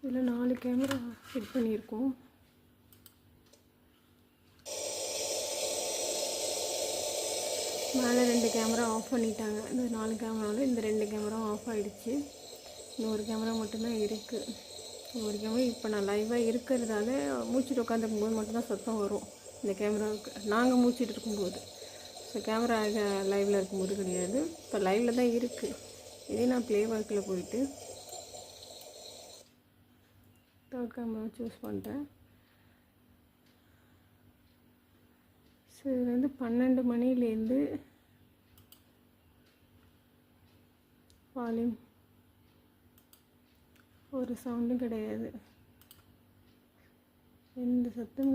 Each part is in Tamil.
இதில் 4 கேமரா ஃபிட் பண்ணியிருக்கோம். மேலே 2 கேமரா ஆஃப் பண்ணிட்டாங்க. இந்த 4 கேமராவில் இந்த 2 கேமரா ஆஃப் ஆகிடுச்சு. இன்னொரு கேமரா மட்டும்தான் இருக்குது. ஒரு கேமரா இப்போ நான் லைவாக இருக்கிறதால மூச்சிட்டு உட்காந்துருக்கும்போது மட்டும்தான் சத்தம் வரும் இந்த கேமராவுக்கு, நாங்கள் மூச்சிட்டு இருக்கும்போது. ஸோ கேமரா லைவில் இருக்கும்போது கிடையாது. இப்போ லைவில் தான் இருக்குது. இதே நான் ப்ளே ஒர்க்கில் போயிட்டு தேர்ட் கேமரா சூஸ் பண்ணிட்டேன். ஸோ இது வந்து 12 மணிலேருந்து வால்யூம் ஒரு சவுண்டும் கிடையாது, எந்த சத்தம்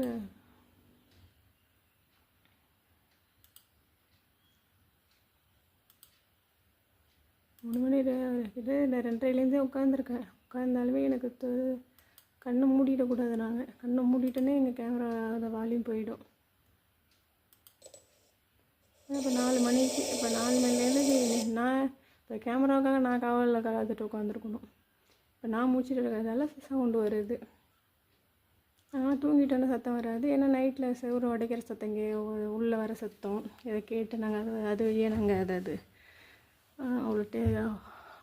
3 மணி கிட்ட 2:30லேருந்தே உட்காந்துருக்கேன். உட்காந்தாலுமே எனக்கு கண்ணை மூடிடக்கூடாது. நாங்கள் கண்ணை மூடிட்டோன்னே எங்கள் கேமரா அதை வால்யூம் போயிடும். இப்போ 4 மணிக்கு, இப்போ 4 மணிலேருந்து நான் இப்போ கேமராவுக்காக நான் காவலில் காத்துட்டு உட்காந்துருக்கணும். இப்போ நான் மூச்சிட்டு இருக்கிறதால சவுண்டு வருது. ஆனால் தூங்கிட்டோன்னா சத்தம் வராது. ஏன்னா நைட்டில் செவரு உடைக்கிற சத்தம் உள்ளே வர சத்தம் இதை கேட்டு நாங்கள் அது வழியே நாங்கள் அது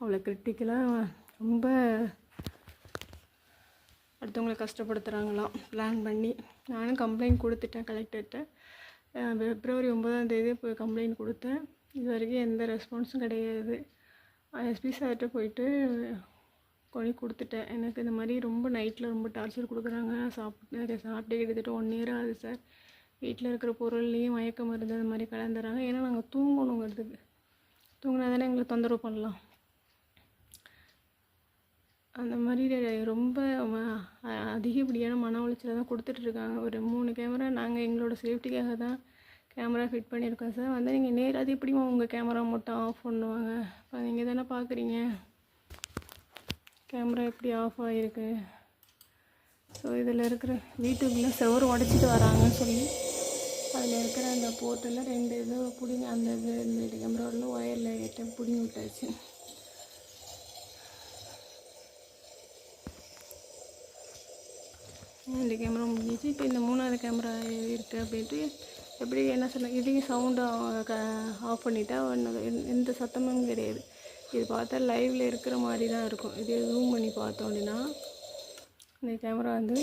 அவ்வளோ கிரிட்டிக்கலாக ரொம்ப அடுத்தவங்களை கஷ்டப்படுத்துகிறாங்களாம் பிளான் பண்ணி. நானும் கம்ப்ளைண்ட் கொடுத்துட்டேன் கலெக்டர்கிட்ட. February 9 போய் கம்ப்ளைண்ட் கொடுத்தேன். இது வரைக்கும் எந்த ரெஸ்பான்ஸும் கிடையாது. எஸ்பி சார்கிட்ட போயிட்டு கொடுத்துட்டேன். எனக்கு இந்த மாதிரி ரொம்ப நைட்டில் ரொம்ப டார்ச்சர் கொடுக்குறாங்க. சாப்பிட்டே கிட்டத்தட்ட 1 year ஆகுது சார். வீட்டில் இருக்கிற பொருள்லேயும் மயக்க மருந்து அது மாதிரி கலந்துறாங்க. ஏன்னா நாங்கள் தூங்கணுங்கிறதுக்கு, தூங்கினா தானே எங்களை தொந்தரவு பண்ணலாம். அந்த மாதிரி ரொம்ப அதிகப்படியான மன உளைச்சலை தான் கொடுத்துட்ருக்காங்க. ஒரு 3 கேமரா நாங்கள் எங்களோட சேஃப்டிக்காக தான் கேமரா ஃபிட் பண்ணியிருக்கோம் சார். வந்து நீங்கள் அது எப்படிமா உங்கள் கேமரா மட்டும் ஆஃப் பண்ணுவாங்க? இப்போ நீங்கள் தானே பார்க்குறீங்க கேமரா எப்படி ஆஃப் ஆகிருக்கு. ஸோ இதில் இருக்கிற வீட்டுக்குள்ளே செவரு உடச்சிட்டு வராங்கன்னு சொல்லி அதில் இருக்கிற அந்த போர்ட்டில் 2 இது பிடிங்க, அந்த இது 2 கேமராவில் ஒயரில் ஏற்ற பிடிங்கி விட்டாச்சு. இந்த கேமரா முடிஞ்சிச்சு. இப்போ இந்த 3வது கேமரா இருக்குது அப்படின்ட்டு எப்படி என்ன சொல்ல, இதையும் சவுண்டு ஆஃப் பண்ணிட்டா எந்த சத்தமும் கிடையாது. இது பார்த்தா லைவில் இருக்கிற மாதிரி தான் இருக்கும். இது ஜூம் பண்ணி பார்த்தோம் அப்படின்னா இந்த கேமரா வந்து